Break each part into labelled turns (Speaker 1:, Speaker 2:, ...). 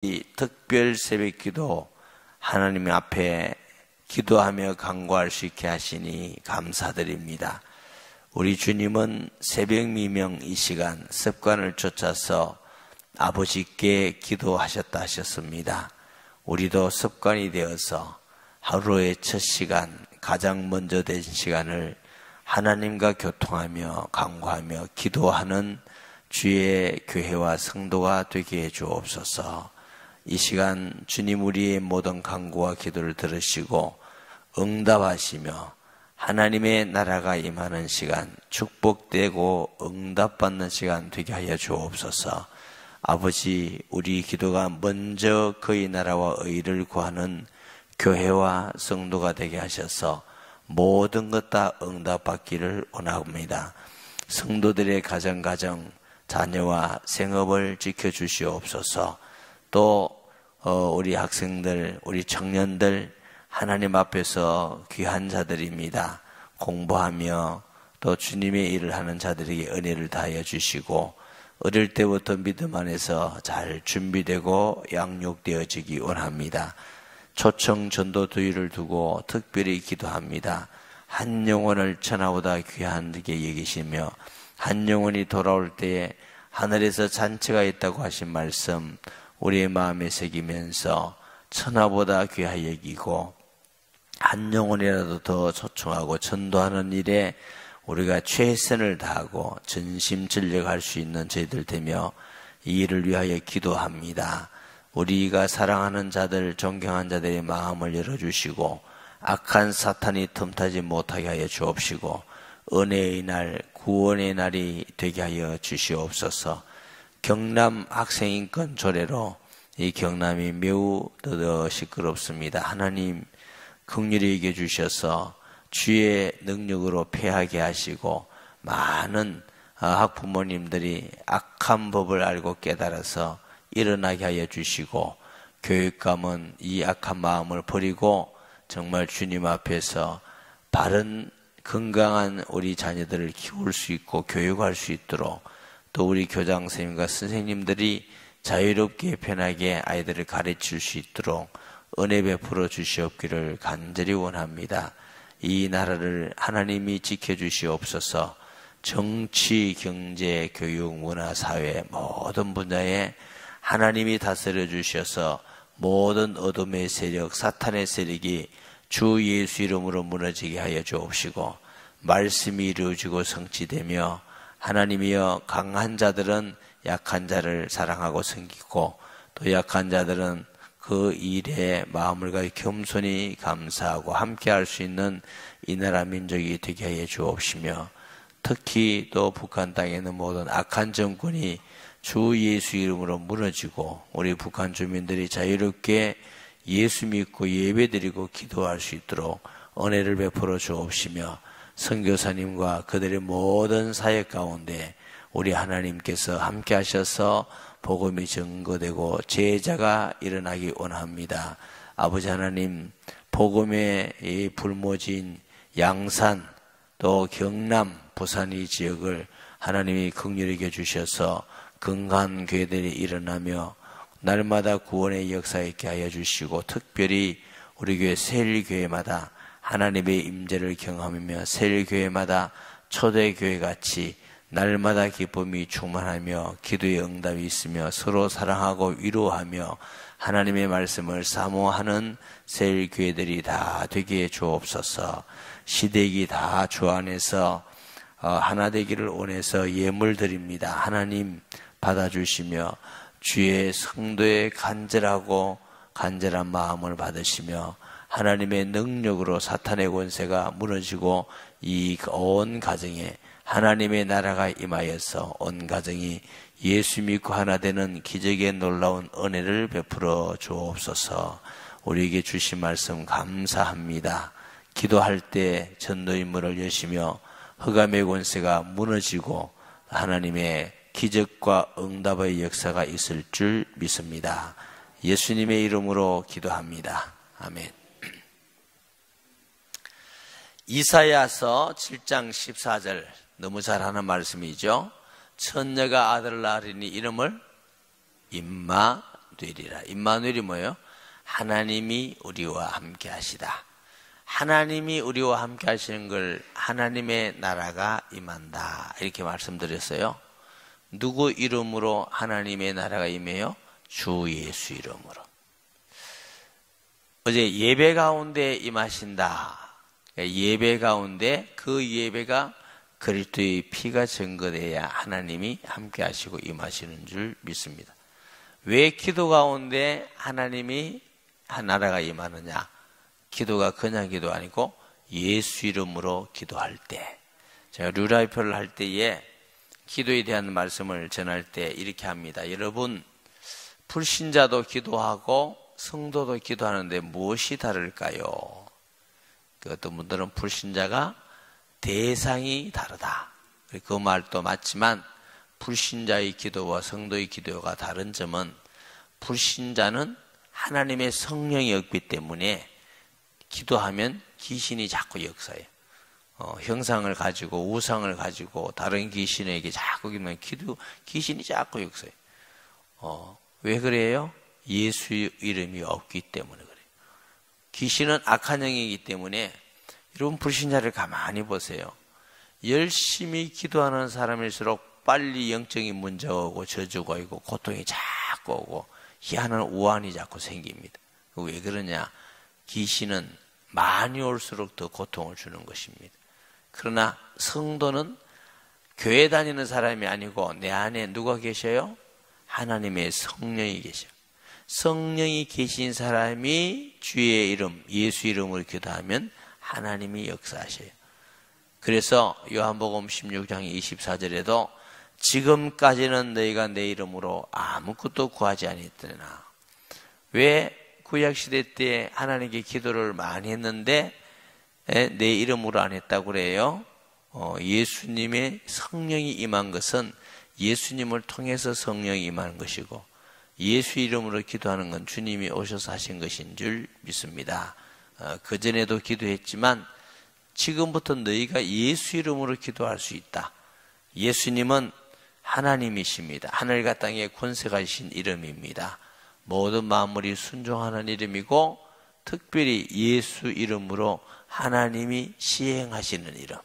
Speaker 1: 이 특별 새벽기도 하나님 앞에 기도하며 간구할 수 있게 하시니 감사드립니다. 우리 주님은 새벽 미명 이 시간 습관을 쫓아서 아버지께 기도하셨다 하셨습니다. 우리도 습관이 되어서 하루의 첫 시간, 가장 먼저 된 시간을 하나님과 교통하며 간구하며 기도하는 주의 교회와 성도가 되게 해 주옵소서. 이 시간 주님 우리의 모든 간구와 기도를 들으시고 응답하시며 하나님의 나라가 임하는 시간, 축복되고 응답받는 시간 되게 하여 주옵소서. 아버지, 우리 기도가 먼저 그의 나라와 의를 구하는 교회와 성도가 되게 하셔서 모든 것 다 응답받기를 원합니다. 성도들의 가정, 자녀와 생업을 지켜주시옵소서. 또 우리 학생들, 우리 청년들 하나님 앞에서 귀한 자들입니다. 공부하며 또 주님의 일을 하는 자들에게 은혜를 다하여 주시고 어릴 때부터 믿음 안에서 잘 준비되고 양육되어지기 원합니다. 초청 전도 두의를 두고 특별히 기도합니다. 한 영혼을 천하보다 귀하게 여기시며 한 영혼이 돌아올 때에 하늘에서 잔치가 있다고 하신 말씀 우리의 마음에 새기면서 천하보다 귀하게 여기고 한 영혼이라도 더 초청하고 전도하는 일에 우리가 최선을 다하고 전심전력할 수 있는 저희들 되며 이 일을 위하여 기도합니다. 우리가 사랑하는 자들, 존경한 자들의 마음을 열어주시고 악한 사탄이 틈타지 못하게 하여 주옵시고 은혜의 날, 구원의 날이 되게 하여 주시옵소서. 경남 학생인권 조례로 이 경남이 매우 시끄럽습니다. 하나님 긍휼히 여겨 주셔서 주의 능력으로 패하게 하시고 많은 학부모님들이 악한 법을 알고 깨달아서 일어나게 하여 주시고 교육감은 이 악한 마음을 버리고 정말 주님 앞에서 바른 건강한 우리 자녀들을 키울 수 있고 교육할 수 있도록 또 우리 교장 선생님과 선생님들이 자유롭게 편하게 아이들을 가르칠 수 있도록 은혜 베풀어 주시옵기를 간절히 원합니다. 이 나라를 하나님이 지켜주시옵소서. 정치, 경제, 교육, 문화, 사회 모든 분야에 하나님이 다스려 주셔서 모든 어둠의 세력, 사탄의 세력이 주 예수 이름으로 무너지게 하여 주옵시고 말씀이 이루어지고 성취되며 하나님이여 강한 자들은 약한 자를 사랑하고 섬기고 또 약한 자들은 그 일에 마음을 가해 겸손히 감사하고 함께할 수 있는 이 나라 민족이 되게 하여 주옵시며 특히 또 북한 땅에 있는 모든 악한 정권이 주 예수 이름으로 무너지고 우리 북한 주민들이 자유롭게 예수 믿고 예배드리고 기도할 수 있도록 은혜를 베풀어 주옵시며 선교사님과 그들의 모든 사역 가운데 우리 하나님께서 함께 하셔서 복음이 증거되고 제자가 일어나기 원합니다. 아버지 하나님, 복음의 이 불모지인 양산 또 경남, 부산 이 지역을 하나님이 긍휼히 여겨 주셔서 건강한 교회들이 일어나며 날마다 구원의 역사 있게 하여 주시고 특별히 우리 교회 세일교회마다 하나님의 임재를 경험하며 세일교회마다 초대교회같이 날마다 기쁨이 충만하며 기도의 응답이 있으며 서로 사랑하고 위로하며 하나님의 말씀을 사모하는 세일교회들이 다 되게 해 주옵소서. 시댁이 다 주 안에서 하나 되기를 원해서 예물 드립니다. 하나님 받아주시며 주의 성도의 간절한 마음을 받으시며 하나님의 능력으로 사탄의 권세가 무너지고 이 온 가정에 하나님의 나라가 임하여서 온 가정이 예수 믿고 하나 되는 기적의 놀라운 은혜를 베풀어 주옵소서. 우리에게 주신 말씀 감사합니다. 기도할 때 전도 임무를 여시며 흑암의 권세가 무너지고 하나님의 기적과 응답의 역사가 있을 줄 믿습니다. 예수님의 이름으로 기도합니다. 아멘. 이사야서 7장 14절 너무 잘하는 말씀이죠. 처녀가 아들을 낳으리니 이름을 임마누엘 되리라. 임마누엘이 뭐예요? 하나님이 우리와 함께 하시다. 하나님이 우리와 함께 하시는 걸 하나님의 나라가 임한다. 이렇게 말씀드렸어요. 누구 이름으로 하나님의 나라가 임해요? 주 예수 이름으로. 어제 예배 가운데 임하신다. 예배 가운데 그 예배가 그리스도의 피가 증거돼야 하나님이 함께 하시고 임하시는 줄 믿습니다. 왜 기도 가운데 하나님이 나라가 임하느냐? 기도가 그냥 기도 아니고 예수 이름으로 기도할 때, 제가 류라이표를 할 때에 기도에 대한 말씀을 전할 때 이렇게 합니다. 여러분, 불신자도 기도하고 성도도 기도하는데 무엇이 다를까요? 어떤 분들은 불신자가 대상이 다르다. 그 말도 맞지만 불신자의 기도와 성도의 기도가 다른 점은 불신자는 하나님의 성령이 없기 때문에 기도하면 귀신이 자꾸 역사해요. 형상을 가지고 우상을 가지고 다른 귀신에게 자꾸 기도하면 귀신이 자꾸 역사해요. 왜 그래요? 예수 이름이 없기 때문에 그래요. 귀신은 악한 영이기 때문에 여러분 불신자를 가만히 보세요. 열심히 기도하는 사람일수록 빨리 영적인 문제가 오고 저주가 오고 고통이 자꾸 오고 희한한 우환이 자꾸 생깁니다. 왜 그러냐? 귀신은 많이 올수록 더 고통을 주는 것입니다. 그러나 성도는 교회 다니는 사람이 아니고 내 안에 누가 계셔요? 하나님의 성령이 계셔요. 성령이 계신 사람이 주의 이름, 예수 이름으로 기도하면 하나님이 역사하셔요. 그래서 요한복음 16장 24절에도 지금까지는 너희가 내 이름으로 아무것도 구하지 아니했더나. 왜 구약시대 때 하나님께 기도를 많이 했는데 내 이름으로 안 했다고 그래요? 예수님의 성령이 임한 것은 예수님을 통해서 성령이 임하는 것이고 예수 이름으로 기도하는 건 주님이 오셔서 하신 것인 줄 믿습니다. 그전에도 기도했지만 지금부터 너희가 예수 이름으로 기도할 수 있다. 예수님은 하나님이십니다. 하늘과 땅에 권세가 있신 이름입니다. 모든 만물이 순종하는 이름이고 특별히 예수 이름으로 하나님이 시행하시는 이름.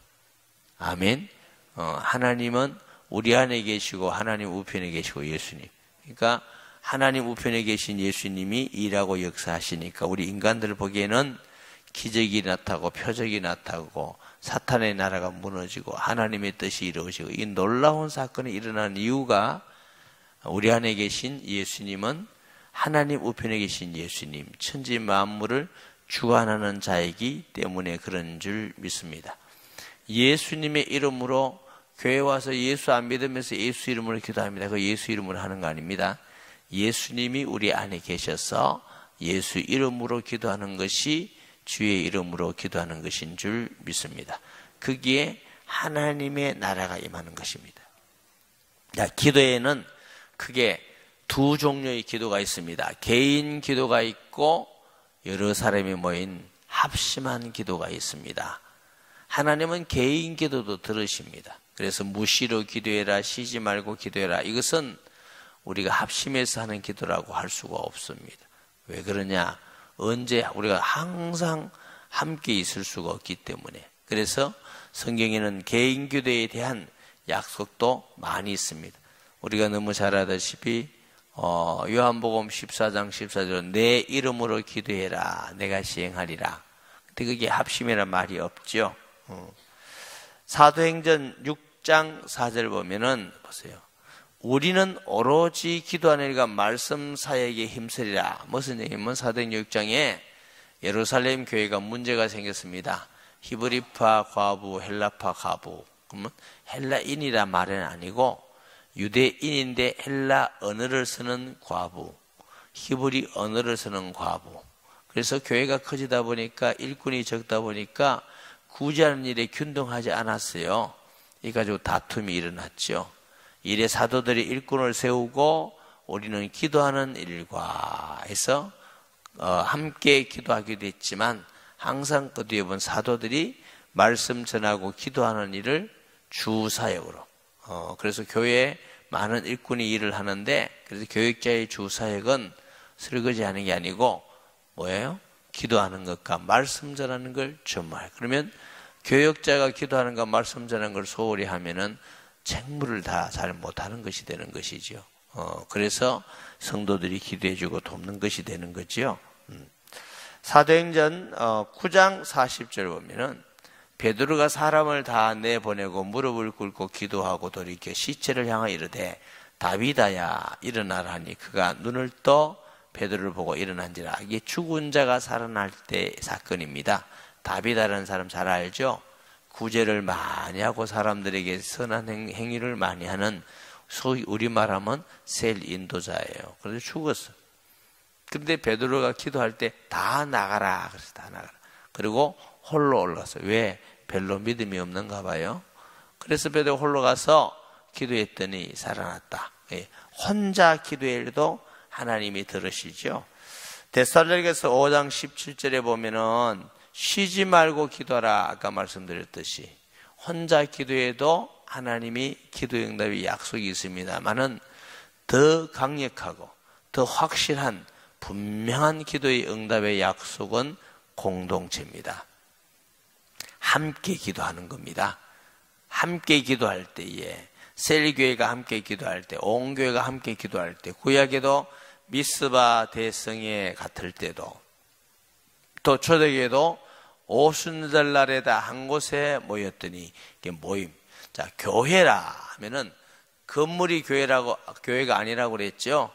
Speaker 1: 아멘. 하나님은 우리 안에 계시고 하나님 우편에 계시고 예수님. 그러니까 하나님 우편에 계신 예수님이 일하고 역사하시니까 우리 인간들 보기에는 기적이 나타나고 표적이 나타나고 사탄의 나라가 무너지고 하나님의 뜻이 이루어지고 이 놀라운 사건이 일어나는 이유가 우리 안에 계신 예수님은 하나님 우편에 계신 예수님, 천지 만물을 주관하는 자이기 때문에 그런 줄 믿습니다. 예수님의 이름으로 교회 와서 예수 안 믿으면서 예수 이름으로 기도합니다. 그 예수 이름으로 하는 거 아닙니다. 예수님이 우리 안에 계셔서 예수 이름으로 기도하는 것이 주의 이름으로 기도하는 것인 줄 믿습니다. 거기에 하나님의 나라가 임하는 것입니다. 기도에는 크게 두 종류의 기도가 있습니다. 개인 기도가 있고 여러 사람이 모인 합심한 기도가 있습니다. 하나님은 개인 기도도 들으십니다. 그래서 무시로 기도해라, 쉬지 말고 기도해라. 이것은 우리가 합심해서 하는 기도라고 할 수가 없습니다. 왜 그러냐? 언제 우리가 항상 함께 있을 수가 없기 때문에. 그래서 성경에는 개인 기도에 대한 약속도 많이 있습니다. 우리가 너무 잘 알다시피 요한복음 14장 14절은 내 이름으로 기도해라 내가 시행하리라. 근데 그게 합심이란 말이 없죠. 사도행전 6장 4절 보면은 보세요. 우리는 오로지 기도하는 일과 말씀 사역에 힘쓰리라. 무슨 얘기냐면 사도행전 6장에 예루살렘 교회가 문제가 생겼습니다. 히브리파 과부, 헬라파 과부. 그러면 헬라인이란 말은 아니고 유대인인데 헬라 언어를 쓰는 과부, 히브리 언어를 쓰는 과부. 그래서 교회가 커지다 보니까 일꾼이 적다 보니까 구제하는 일에 균등하지 않았어요. 이 가지고 다툼이 일어났죠. 이래 사도들이 일꾼을 세우고 우리는 기도하는 일과 해서 함께 기도하기도 했지만 항상 그 뒤에 본 사도들이 말씀 전하고 기도하는 일을 주사역으로 그래서 교회에 많은 일꾼이 일을 하는데 그래서 교역자의 주사역은 설거지하는 게 아니고 뭐예요? 기도하는 것과 말씀 전하는 걸 전무할. 그러면 교역자가 기도하는 것과 말씀 전하는 걸 소홀히 하면은 책무를 다 잘 못하는 것이 되는 것이죠. 그래서 성도들이 기도해주고 돕는 것이 되는 거지요. 사도행전 9장 40절 보면은 베드로가 사람을 다 내보내고 무릎을 꿇고 기도하고 돌이켜 시체를 향하여 이르되 다비다야 일어나라 하니 그가 눈을 떠 베드로를 보고 일어난지라. 이게 죽은 자가 살아날 때 사건입니다. 다비다라는 사람 잘 알죠? 구제를 많이 하고 사람들에게 선한 행위를 많이 하는, 소위 우리말하면 셀 인도자예요. 그래서 죽었어. 근데 베드로가 기도할 때 다 나가라. 그래서 다 나가라. 그리고 홀로 올라갔어요. 왜? 별로 믿음이 없는가 봐요. 그래서 베드로 홀로 가서 기도했더니 살아났다. 혼자 기도해도 하나님이 들으시죠. 데살로니가서 5장 17절에 보면은 쉬지 말고 기도하라. 아까 말씀드렸듯이 혼자 기도해도 하나님이 기도 응답의 약속이 있습니다만은 더 강력하고 더 확실한 분명한 기도의 응답의 약속은 공동체입니다. 함께 기도하는 겁니다. 함께 기도할 때에 셀교회가 함께 기도할 때, 온 교회가 함께 기도할 때, 구약에도 미스바 대성에 같을 때도, 또 초대교회도 오순절 날에다 한 곳에 모였더니 이게 모임. 자, 교회라 하면은 건물이 교회가 아니라고 그랬죠.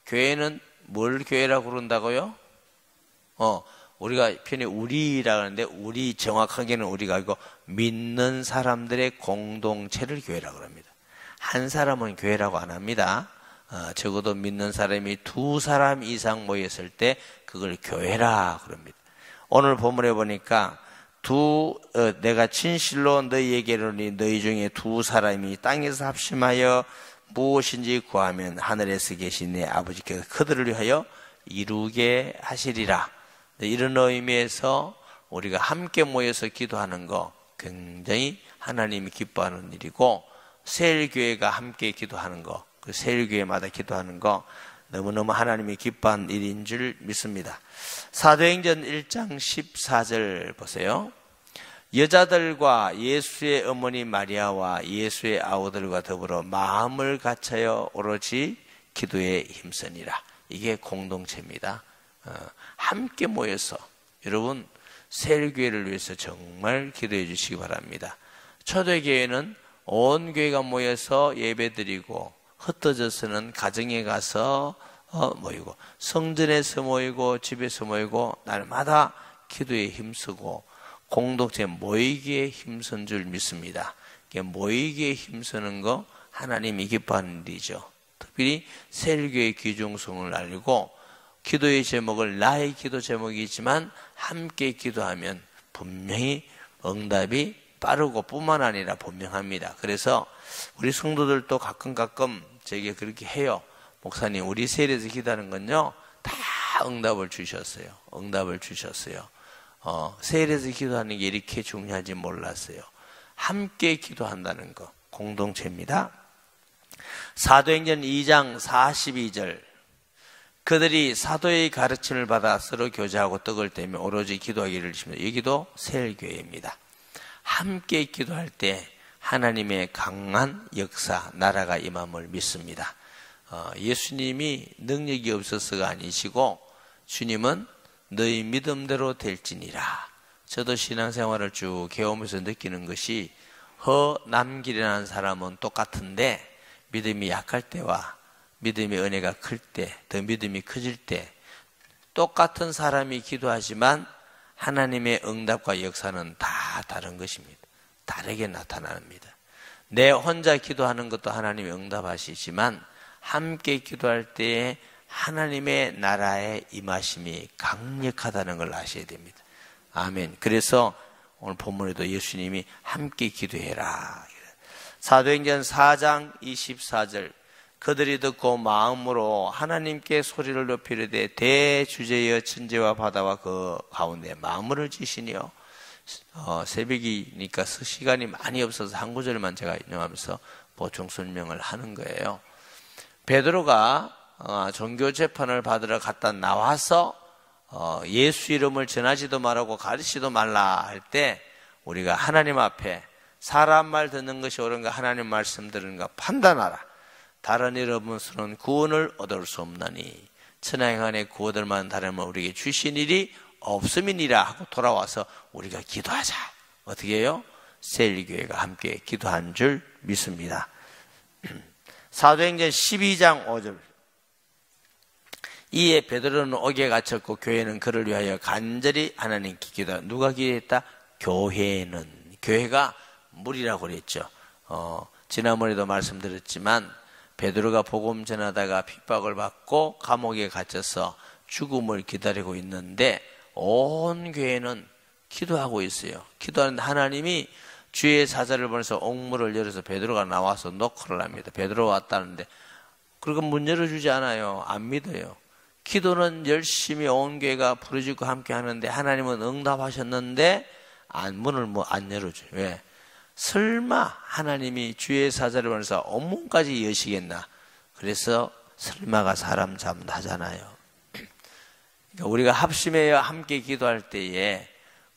Speaker 1: 교회는 뭘 교회라고 그런다고요? 우리가 편히 우리라 하는데, 우리 정확하게는 우리가 아니고 믿는 사람들의 공동체를 교회라고 합니다. 한 사람은 교회라고 안 합니다. 적어도 믿는 사람이 2사람 이상 모였을 때 그걸 교회라 그럽니다. 오늘 본문에 보니까 내가 진실로 너희에게 이르노니 너희 중에 2사람이 땅에서 합심하여 무엇인지 구하면 하늘에서 계신 내 아버지께서 그들을 위하여 이루게 하시리라. 이런 의미에서 우리가 함께 모여서 기도하는 거 굉장히 하나님이 기뻐하는 일이고, 세일교회가 함께 기도하는 거, 그 세일교회마다 기도하는 거 너무너무 하나님이 기뻐하는 일인 줄 믿습니다. 사도행전 1장 14절 보세요. 여자들과 예수의 어머니 마리아와 예수의 아우들과 더불어 마음을 같이하여 오로지 기도에 힘쓰니라. 이게 공동체입니다. 함께 모여서 여러분 세일교회를 위해서 정말 기도해 주시기 바랍니다. 초대교회는 온 교회가 모여서 예배드리고, 흩어져서는 가정에 가서 모이고, 성전에서 모이고, 집에서 모이고, 날마다 기도에 힘쓰고 공동체 모이기에 힘쓴 줄 믿습니다. 모이기에 힘쓰는 거 하나님이 기뻐하는 일이죠. 특별히 세일교회의 귀중성을 알고, 기도의 제목을 나의 기도 제목이지만 함께 기도하면 분명히 응답이 빠르고 뿐만 아니라 분명합니다. 그래서 우리 성도들도 가끔 저에게 그렇게 해요. 목사님, 우리 세일에서 기도하는 건요 다 응답을 주셨어요. 세일에서 기도하는 게 이렇게 중요한지 몰랐어요. 함께 기도한다는 거 공동체입니다. 사도행전 2장 42절, 그들이 사도의 가르침을 받아 서로 교제하고 떡을 떼며 오로지 기도하기를 주십니다. 여기도 세일교회입니다. 함께 기도할 때 하나님의 강한 역사, 나라가 임함을 믿습니다. 예수님이 능력이 없어서가 아니시고 주님은 너희 믿음대로 될지니라. 저도 신앙생활을 쭉 해오면서 느끼는 것이 남길이라는 사람은 똑같은데 믿음이 약할 때와 믿음의 은혜가 클 때, 더 믿음이 커질 때 똑같은 사람이 기도하지만 하나님의 응답과 역사는 다 다른 것입니다. 다르게 나타납니다. 내 혼자 기도하는 것도 하나님이 응답하시지만 함께 기도할 때에 하나님의 나라의 임하심이 강력하다는 걸 아셔야 됩니다. 아멘. 그래서 오늘 본문에도 예수님이 함께 기도해라. 사도행전 4장 24절, 그들이 듣고 마음으로 하나님께 소리를 높이려되 대주제여 천지와 바다와 그 가운데 마음을 지시니요. 새벽이니까 시간이 많이 없어서 한 구절만 제가 인용하면서 보충 설명을 하는 거예요. 베드로가 종교 재판을 받으러 갔다 나와서 예수 이름을 전하지도 말라고 가르치지도 말라 할 때 우리가 하나님 앞에 사람 말 듣는 것이 옳은가 하나님 말씀 들은가 판단하라. 다른 이름으로는 구원을 얻을 수 없나니 천하행한의 구원들만 다르면 우리에게 주신 일이 없음이니라 하고 돌아와서 우리가 기도하자. 어떻게 해요? 세일교회가 함께 기도한 줄 믿습니다. 사도행전 12장 5절. 이에 베드로는 옥에 갇혔고 교회는 그를 위하여 간절히 하나님께 기도하라. 누가 기도했다? 교회는. 교회가 물이라고 그랬죠. 지난번에도 말씀드렸지만 베드로가 복음 전하다가 핍박을 받고 감옥에 갇혀서 죽음을 기다리고 있는데 온 교회는 기도하고 있어요. 기도하는데 하나님이 주의 사자를 보내서 옥문을 열어서 베드로가 나와서 노크를 합니다. 베드로 왔다는데 그리고 문 열어주지 않아요. 안 믿어요. 기도는 열심히 온 교회가 부르짖고 함께 하는데 하나님은 응답하셨는데 문을 안 열어줘요. 왜? 설마 하나님이 주의 사자를 보내서 옥문까지 여시겠나? 그래서 설마가 사람 잠하잖아요. 그러니까 우리가 합심하여 함께 기도할 때에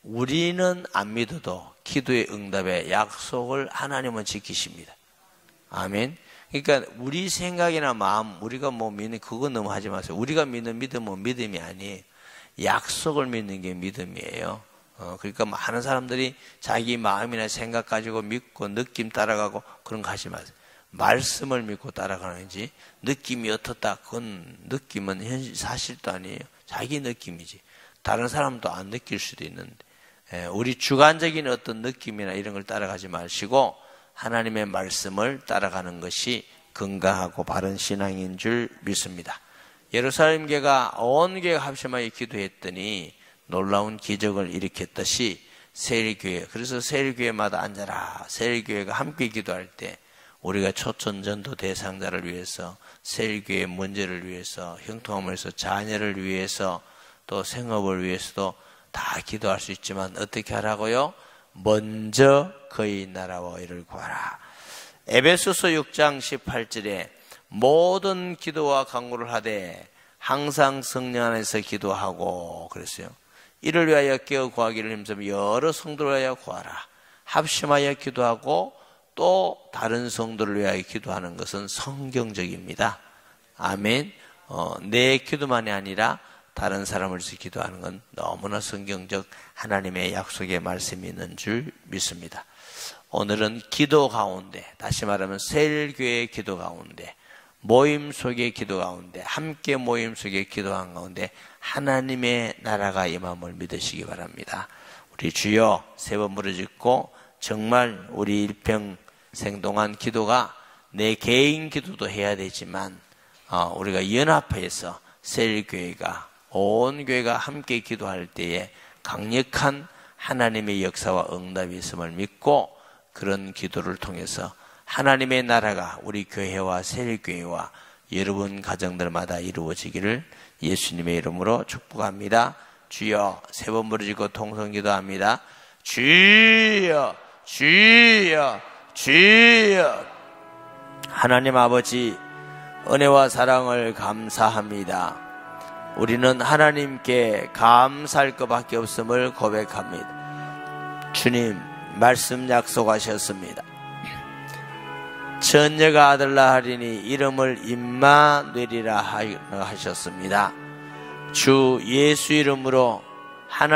Speaker 1: 우리는 안 믿어도 기도의 응답의 약속을 하나님은 지키십니다. 아멘. 그러니까 우리 생각이나 마음, 우리가 믿는 그거 너무 하지 마세요. 우리가 믿는 믿음은 믿음이 아니에요. 약속을 믿는 게 믿음이에요. 그러니까 많은 사람들이 자기 마음이나 생각 가지고 믿고 느낌 따라가고 그런 거 하지 마세요. 말씀을 믿고 따라가는지 느낌이 어떻다. 그건 느낌은 사실도 아니에요. 자기 느낌이지. 다른 사람도 안 느낄 수도 있는데 우리 주관적인 어떤 느낌이나 이런 걸 따라가지 마시고 하나님의 말씀을 따라가는 것이 건강하고 바른 신앙인 줄 믿습니다. 예루살렘 교회가 온 교회가 합심하여 기도했더니 놀라운 기적을 일으켰듯이 세일교회, 그래서 세일교회마다 앉아라. 세일교회가 함께 기도할 때 우리가 초천전도 대상자를 위해서, 세일교회 문제를 위해서, 형통함을 위해서, 자녀를 위해서, 또 생업을 위해서도 다 기도할 수 있지만 어떻게 하라고요? 먼저 그의 나라와 의를 구하라. 에베소서 6장 18절에 모든 기도와 간구를 하되 항상 성령 안에서 기도하고 그랬어요. 이를 위하여 깨어 구하기를 힘쓰며 여러 성도를 위하여 구하라. 합심하여 기도하고 또 다른 성도를 위하여 기도하는 것은 성경적입니다. 아멘. 내 기도만이 아니라 다른 사람을 위해서 기도하는 건 너무나 성경적 하나님의 약속의 말씀이 있는 줄 믿습니다. 오늘은 기도 가운데, 다시 말하면 세일교회의 기도 가운데, 모임 속의 기도 가운데, 함께 모임 속의 기도한 가운데 하나님의 나라가 임함을 믿으시기 바랍니다. 우리 주여 세 번 부르짖고 정말 우리 일평생 동안 기도가 내 개인 기도도 해야 되지만 우리가 연합해서 세일교회가 온 교회가 함께 기도할 때에 강력한 하나님의 역사와 응답이 있음을 믿고 그런 기도를 통해서 하나님의 나라가 우리 교회와 세일교회와 여러분 가정들마다 이루어지기를 예수님의 이름으로 축복합니다. 주여 세 번 부르짖고 통성기도합니다. 주여 주여 주여. 하나님 아버지 은혜와 사랑을 감사합니다. 우리는 하나님께 감사할 것밖에 없음을 고백합니다. 주님 말씀 약속하셨습니다. 처녀가 아들 낳으리니 이름을 임마누엘이라 하셨습니다. 주 예수 이름으로 하나님